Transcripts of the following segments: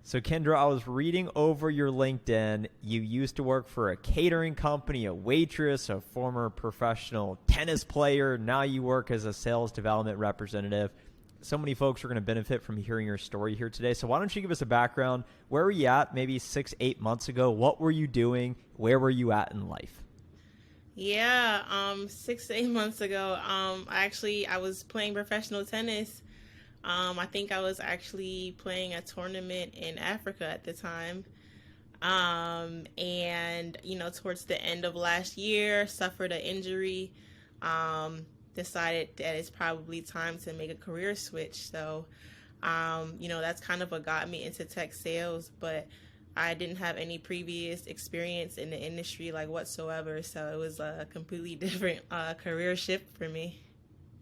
So Kendra, I was reading over your LinkedIn. You used to work for a catering company, a waitress, a former professional tennis player. Now you work as a sales development representative. So many folks are going to benefit from hearing your story here today. So why don't you give us a background? Where were you at maybe 6-8 months ago? What were you doing? Where were you at in life? Yeah, 6 to 8 months ago, I was playing professional tennis. I think I was actually playing a tournament in Africa at the time. And towards the end of last year, suffered an injury. Decided that it's probably time to make a career switch. So, that's kind of what got me into tech sales, but I didn't have any previous experience in the industry like whatsoever. So it was a completely different career shift for me.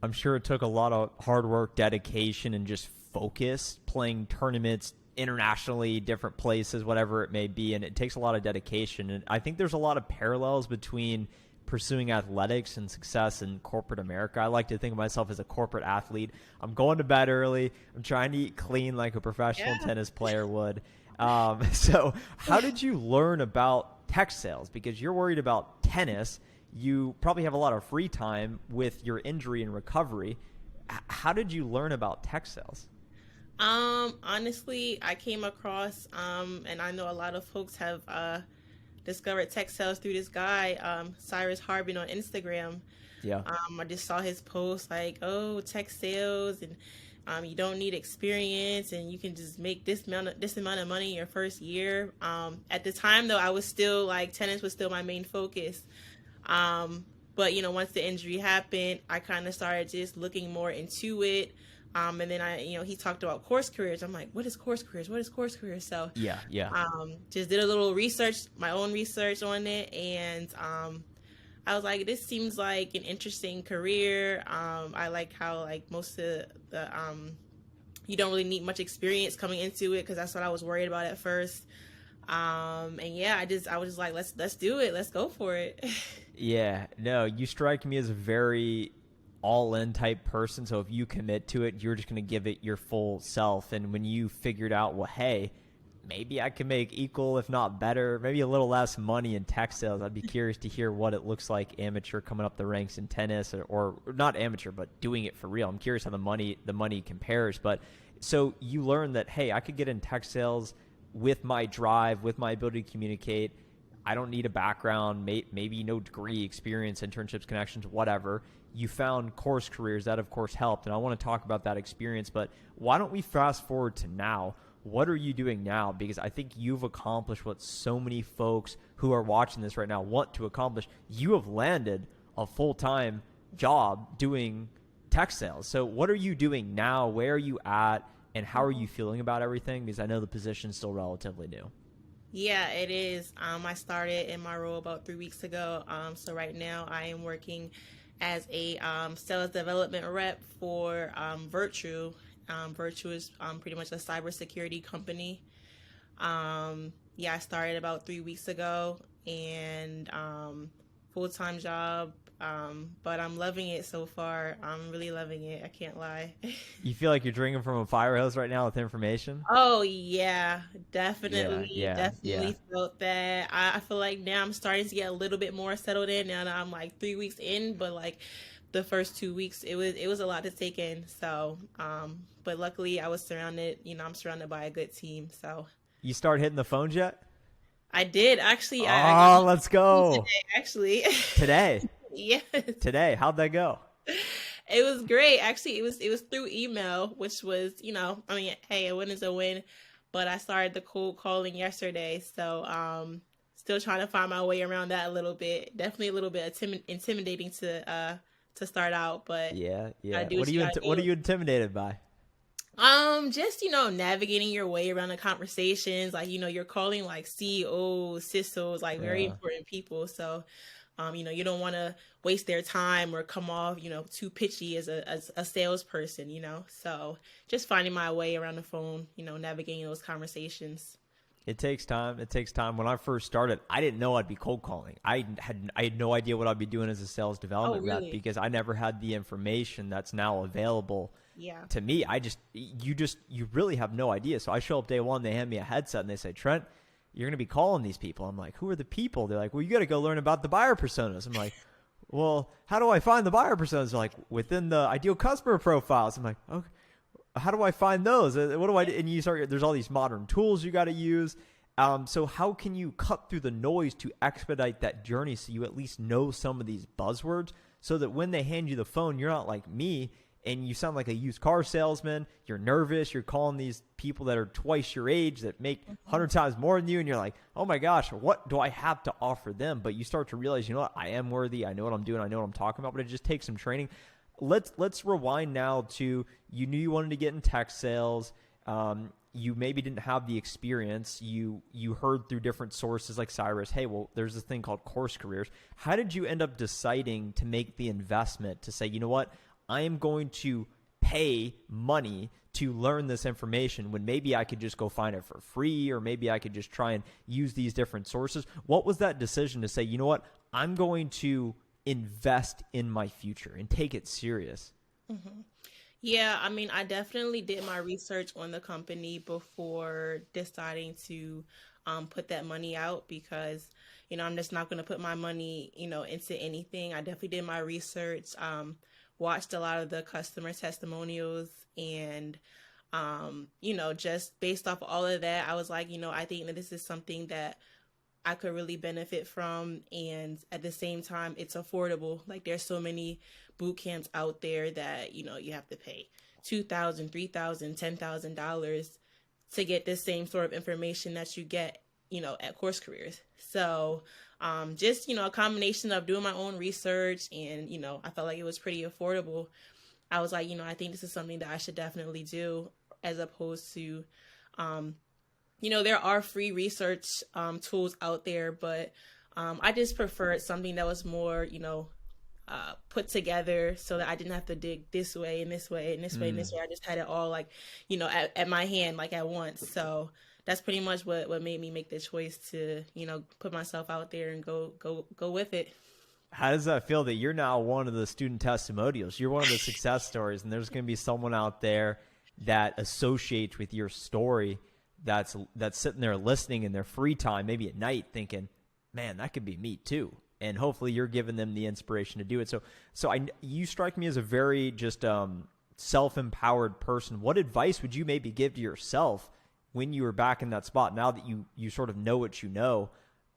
I'm sure it took a lot of hard work, dedication, and just focus playing tournaments internationally, different places, whatever it may be. And it takes a lot of dedication. And I think there's a lot of parallels between pursuing athletics and success in corporate America. I like to think of myself as a corporate athlete. I'm going to bed early. I'm trying to eat clean like a professional tennis player would. So how did you learn about tech sales? Because you're worried about tennis. You probably have a lot of free time with your injury and recovery. How did you learn about tech sales? Honestly, I came across, and I know a lot of folks have discovered tech sales through this guy, Cyrus Harbin on Instagram. Yeah. I just saw his post like, oh, tech sales, and you don't need experience, and you can just make this amount of money in your first year. At the time, though, I was still like tennis was still my main focus. But once the injury happened, I kind of started just looking more into it. And then he talked about CourseCareers. I'm like, what is CourseCareers? What is CourseCareers? So Yeah. just did a little research, my own research on it, and I was like, this seems like an interesting career. I like how like most of the you don't really need much experience coming into it, because that's what I was worried about at first. And yeah, I was just like, let's do it. Let's go for it. Yeah. No, you strike me as a very all-in type person. So if you commit to it, you're just going to give it your full self. And when you figured out, well, hey, maybe I can make equal, if not better, maybe a little less money in tech sales. I'd be curious to hear what it looks like amateur coming up the ranks in tennis, or not amateur, but doing it for real. I'm curious how the money compares. But so you learned that, hey, I could get in tech sales with my drive, with my ability to communicate. I don't need a background, maybe no degree, experience, internships, connections, whatever. You found CourseCareers. That, of course, helped. And I want to talk about that experience. But why don't we fast forward to now? What are you doing now? Because I think you've accomplished what so many folks who are watching this right now want to accomplish. You have landed a full-time job doing tech sales. So what are you doing now? Where are you at? And how are you feeling about everything? Because I know the position's still relatively new. Yeah, it is. I started in my role about 3 weeks ago. So right now I am working as a sales development rep for Virtue. Virtue is pretty much a cybersecurity company. Yeah, I started about 3 weeks ago, and full-time job. But I'm loving it so far. I'm really loving it. I can't lie. You feel like you're drinking from a fire hose right now with information? Oh yeah, definitely, Yeah. definitely felt that. I feel like now I'm starting to get a little bit more settled in. Now that I'm like 3 weeks in, but like the first 2 weeks, it was a lot to take in. So, but luckily I was surrounded. I'm surrounded by a good team. So You start hitting the phones yet? I did actually. I Oh, got let's go. today, actually. Today. Yes. Today. How'd that go? It was great. Actually, it was through email, which was, hey, a win is a win. But I started the cold calling yesterday, so still trying to find my way around that a little bit. Definitely a little bit intimidating to start out, but Yeah. gotta do What are you intimidated by? just navigating your way around the conversations. Like, you're calling like CEOs, CISOs, like very Yeah. important people. So you don't want to waste their time or come off, too pitchy as a salesperson, So just finding my way around the phone, navigating those conversations. It takes time. When I first started, I didn't know I'd be cold calling. I had no idea what I'd be doing as a sales development Oh, rep, really? because I never had the information that's now available Yeah. to me, you really have no idea. So I show up day one, they hand me a headset and they say, Trent, you're going to be calling these people. I'm like, who are the people? They're like, well, you got to go learn about the buyer personas. I'm like, well, how do I find the buyer personas? They're like, within the ideal customer profiles. I'm like, okay, how do I find those? What do I do? And there's all these modern tools you got to use. So how can you cut through the noise to expedite that journey so you at least know some of these buzzwords so that when they hand you the phone, you're not like me and you sound like a used car salesman. You're nervous. You're calling these people that are twice your age that make 100 times more than you. And you're like, oh my gosh, what do I have to offer them? But you start to realize, you know what? I am worthy. I know what I'm doing. I know what I'm talking about, but it just takes some training. Let's rewind now to you knew you wanted to get in tech sales. You maybe didn't have the experience. You heard through different sources like Cyrus, hey, well, there's this thing called CourseCareers. How did you end up deciding to make the investment to say, you know what? I am going to pay money to learn this information when maybe I could just go find it for free, or maybe I could just try and use these different sources. What was that decision to say, you know what? I'm going to invest in my future and take it serious? Mm-hmm. Yeah, I mean, I definitely did my research on the company before deciding to put that money out because, I'm just not going to put my money, into anything. I definitely did my research, watched a lot of the customer testimonials and, just based off all of that, I was like, I think that this is something that I could really benefit from. And at the same time, it's affordable. Like there's so many boot camps out there that, you have to pay $2,000, $3,000, $10,000 to get the same sort of information that you get, at CourseCareers. So just, a combination of doing my own research and, I felt like it was pretty affordable. I was like, I think this is something that I should definitely do as opposed to, there are free research tools out there, but I just preferred something that was more, put together so that I didn't have to dig this way and this way and this way and this way. I just had it all like, at my hand, like at once. So that's pretty much what made me make the choice to, put myself out there and go with it. How does that feel that you're now one of the student testimonials? You're one of the success stories, and there's going to be someone out there that associates with your story that's sitting there listening in their free time, maybe at night, thinking, man, that could be me too. And hopefully you're giving them the inspiration to do it. So you strike me as a very just self-empowered person. What advice would you maybe give to yourself when you were back in that spot, now that you sort of know what you know?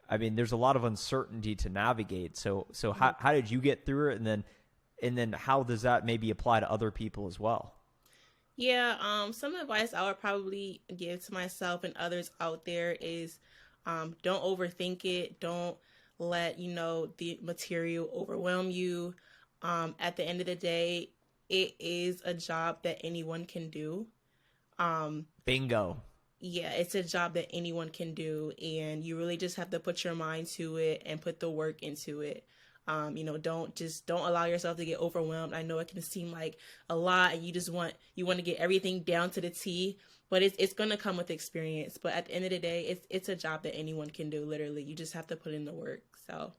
I mean, there's a lot of uncertainty to navigate. So how did you get through it? And then how does that maybe apply to other people as well? Yeah, some advice I would probably give to myself and others out there is don't overthink it. Don't let, the material overwhelm you. At the end of the day, it is a job that anyone can do. Bingo. Yeah, it's a job that anyone can do, and you really just have to put your mind to it and put the work into it. Don't allow yourself to get overwhelmed. I know it can seem like a lot and you want to get everything down to the T, but it's going to come with experience. But at the end of the day, it's a job that anyone can do. Literally, you just have to put in the work. So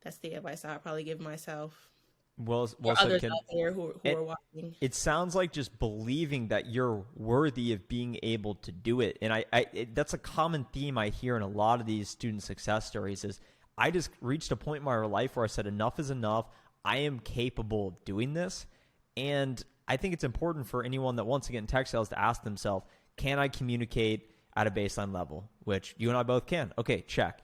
that's the advice I'll probably give myself. Well Or said, others Ken. out there who are watching. It sounds like just believing that you're worthy of being able to do it. And that's a common theme I hear in a lot of these student success stories is I just reached a point in my life where I said enough is enough. I am capable of doing this. And I think it's important for anyone that wants to get in tech sales to ask themselves, can I communicate at a baseline level? Which you and I both can. Okay, check.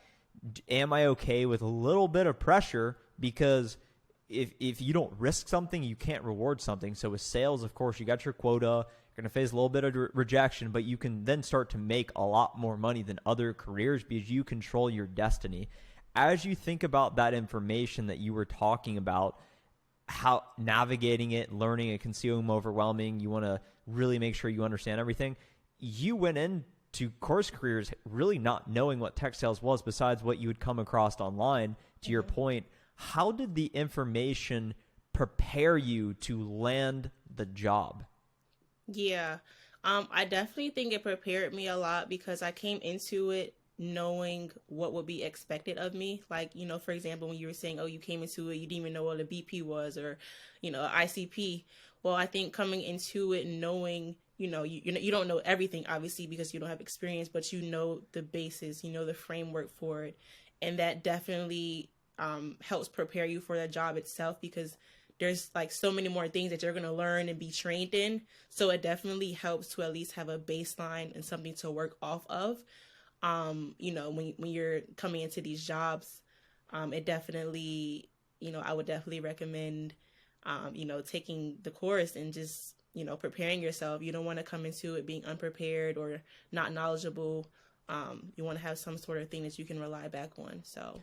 Am I okay with a little bit of pressure? Because if you don't risk something, you can't reward something. So with sales, of course, you got your quota. You're going to face a little bit of rejection, but you can then start to make a lot more money than other careers because you control your destiny. As you think about that information that you were talking about, how navigating it, learning it can seem overwhelming, you want to really make sure you understand everything. You went into CourseCareers really not knowing what tech sales was besides what you had come across online, to your point. How did the information prepare you to land the job? Yeah, I definitely think it prepared me a lot because I came into it knowing what would be expected of me. Like, for example, when you were saying, oh, you came into it, you didn't even know what a BP was or, ICP. Well, I think coming into it knowing, you don't know everything, obviously, because you don't have experience, but you know the basis, you know the framework for it. And that definitely helps prepare you for the job itself, because there's like so many more things that you're going to learn and be trained in. So it definitely helps to at least have a baseline and something to work off of. When you're coming into these jobs, it definitely, I would definitely recommend, taking the course and just, preparing yourself. You don't want to come into it being unprepared or not knowledgeable. You want to have some sort of thing that you can rely back on. So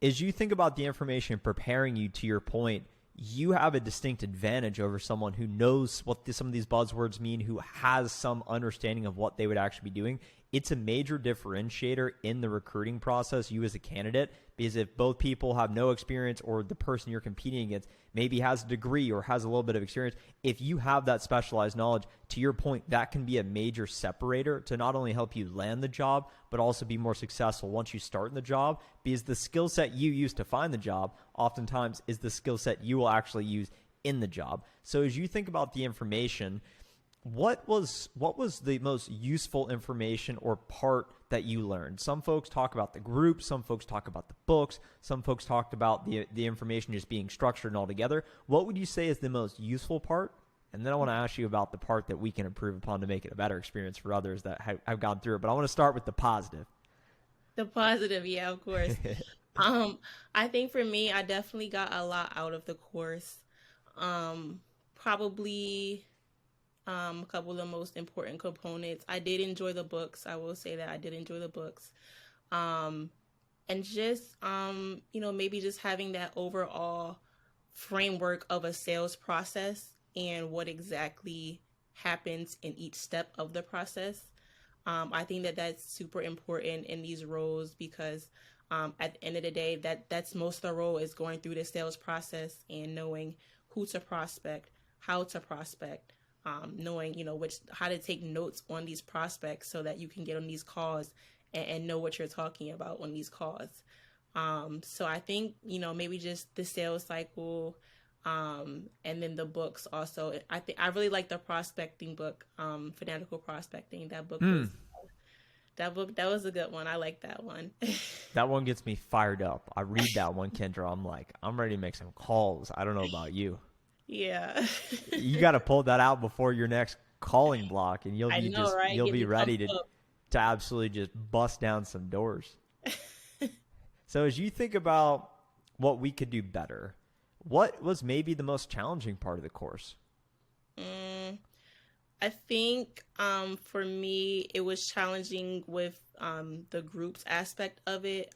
as you think about the information preparing you, to your point, you have a distinct advantage over someone who knows what some of these buzzwords mean, who has some understanding of what they would actually be doing. It's a major differentiator in the recruiting process, you as a candidate, because if both people have no experience, or the person you're competing against maybe has a degree or has a little bit of experience, if you have that specialized knowledge, to your point, that can be a major separator to not only help you land the job, but also be more successful once you start in the job, because the skill set you use to find the job oftentimes is the skill set you will actually use in the job. So as you think about the information, what was the most useful information or part that you learned? Some folks talk about the group, some folks talk about the books, some folks talked about the information just being structured and all together. What would you say is the most useful part? And then I want to ask you about the part that we can improve upon to make it a better experience for others that have gone through it. But I want to start with the positive. the positive, yeah, of course. I think for me, I definitely got a lot out of the course. Probably a couple of the most important components. I did enjoy the books. I will say that I did enjoy the books. And just, maybe just having that overall framework of a sales process and what exactly happens in each step of the process. I think that that's super important in these roles, because at the end of the day, that's most of the role is going through the sales process and knowing who to prospect, how to prospect, knowing, how to take notes on these prospects so that you can get on these calls and know what you're talking about on these calls. So I think, maybe just the sales cycle, and then the books also. I really like the prospecting book, Fanatical Prospecting. That was a good one. I like that one. That one gets me fired up. I read that one, Kendra. I'm like, I'm ready to make some calls. I don't know about you. Yeah. You got to pull that out before your next calling block, and you'll be ready to absolutely just bust down some doors. So as you think about what we could do better, what was maybe the most challenging part of the course? I think for me, it was challenging with the groups aspect of it.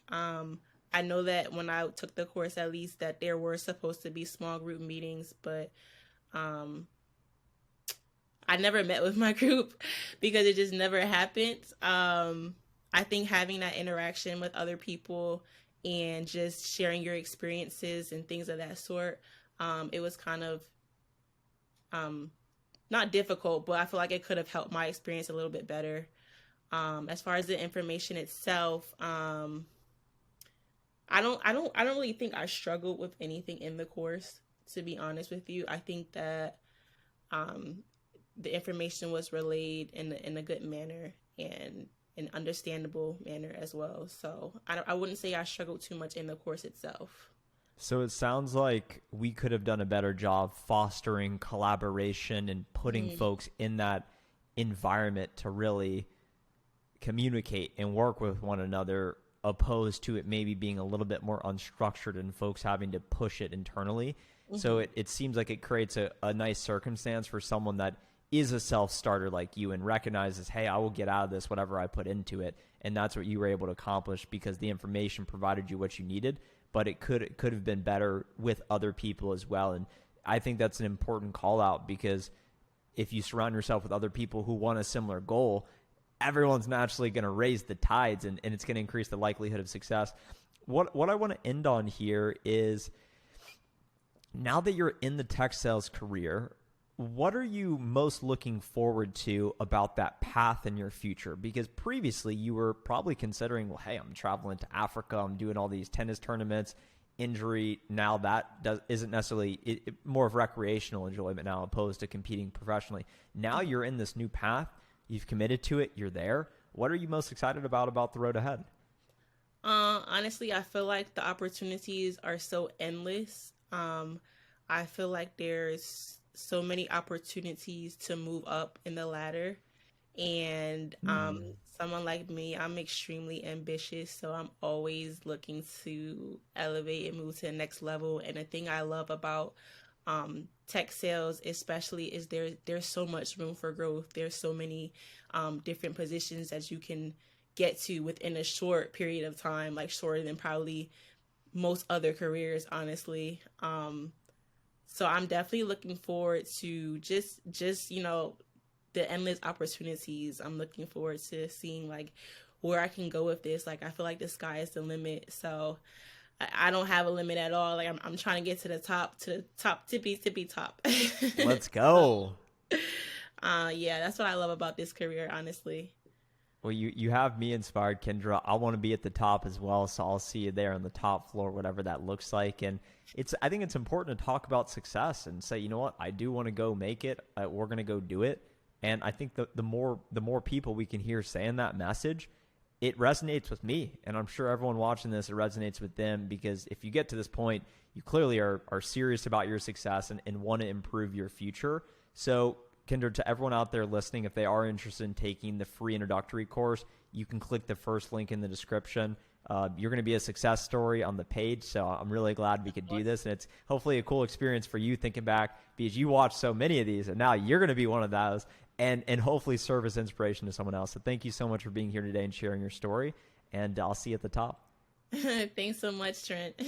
I know that when I took the course, at least, that there were supposed to be small group meetings, but I never met with my group because it just never happened. I think having that interaction with other people and just sharing your experiences and things of that sort, it was kind of not difficult, but I feel like it could have helped my experience a little bit better. As far as the information itself, I don't really think I struggled with anything in the course, to be honest with you. I think that the information was relayed in a good manner and an understandable manner as well. So I wouldn't say I struggled too much in the course itself. So it sounds like we could have done a better job fostering collaboration and putting folks in that environment to really communicate and work with one another, opposed to it maybe being a little bit more unstructured and folks having to push it internally. So it seems like it creates a nice circumstance for someone that is a self-starter like you and recognizes, hey, I will get out of this whatever I put into it. And that's what you were able to accomplish because the information provided you what you needed, but it could have been better with other people as well. And I think that's an important call out, because if you surround yourself with other people who want a similar goal, everyone's naturally going to raise the tides and it's going to increase the likelihood of success. What I want to end on here is, now that you're in the tech sales career, what are you most looking forward to about that path in your future? Because previously you were probably considering, well, hey, I'm traveling to Africa, I'm doing all these tennis tournaments. injury, now isn't necessarily more of recreational enjoyment now opposed to competing professionally. Now you're in this new path. You've committed to it. You're there. What are you most excited about the road ahead? Honestly, I feel like the opportunities are so endless. I feel like there's so many opportunities to move up in the ladder. And someone like me, I'm extremely ambitious, so I'm always looking to elevate and move to the next level. And the thing I love about tech sales, especially, is there's so much room for growth. There's so many different positions that you can get to within a short period of time, like shorter than probably most other careers, honestly. So I'm definitely looking forward to just the endless opportunities. I'm looking forward to seeing like where I can go with this. Like I feel like the sky is the limit. So I don't have a limit at all. Like I'm trying to get to the top, tippy top. Let's go. Yeah, that's what I love about this career, honestly. Well, you have me inspired, Kendra. I want to be at the top as well, so I'll see you there on the top floor, whatever that looks like. And I think it's important to talk about success and say, you know what, I do want to go make it. We're going to go do it. And I think the more people we can hear saying that message, it resonates with me. And I'm sure everyone watching this, it resonates with them, because if you get to this point, you clearly are serious about your success and want to improve your future. So Kendra, to everyone out there listening, if they are interested in taking the free introductory course, you can click the first link in the description. You're going to be a success story on the page, so I'm really glad we could do this. And it's hopefully a cool experience for you thinking back, because you watched so many of these, and now you're going to be one of those, and hopefully serve as inspiration to someone else. So thank you so much for being here today and sharing your story, and I'll see you at the top. Thanks so much, Trent.